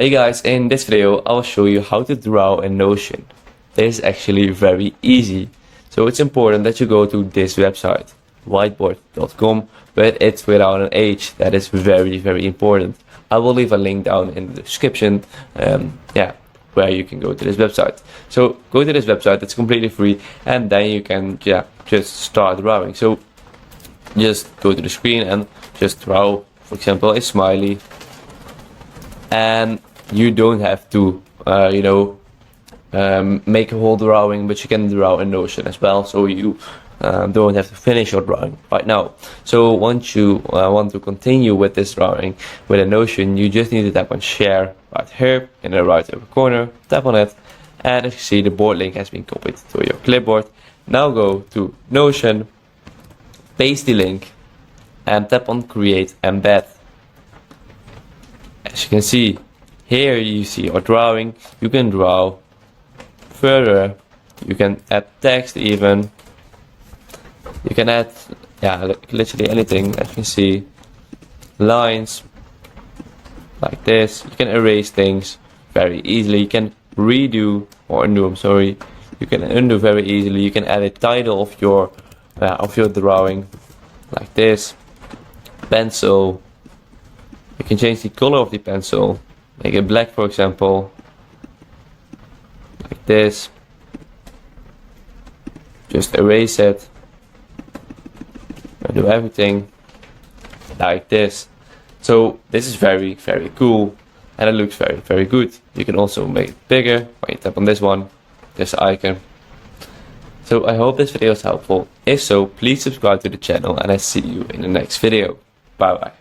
Hey guys, in this video I'll show you how to draw in Notion. This is actually very easy, so it's important that you go to this website, whiteboard.com, but it's without an H. That is very important. I will leave a link down in the description, where you can go to this website. So go to this website, it's completely free, and then you can just start drawing. So just go to the screen and just draw, for example, a smiley. And you don't have to make a whole drawing, but you can draw in Notion as well, so you don't have to finish your drawing right now. So once you want to continue with this drawing with a Notion, you just need to tap on share right here in the right upper corner, tap on it, and as you see, the board link has been copied to your clipboard. Now go to Notion, paste the link, and tap on create embed. As you can see, here you see your drawing. You can draw further, you can add text even, you can add literally anything. As you can see, lines like this. You can erase things very easily. You can redo or undo, I'm sorry. You can undo very easily. You can add a title of your drawing like this. Pencil. You can change the color of the pencil, make it black for example, like this. Just erase it and do everything like this. So this is very cool, and it looks very good. You can also make it bigger when you tap on this one, this icon. So I hope this video is helpful. If so, please subscribe to the channel, and I see you in the next video. Bye bye.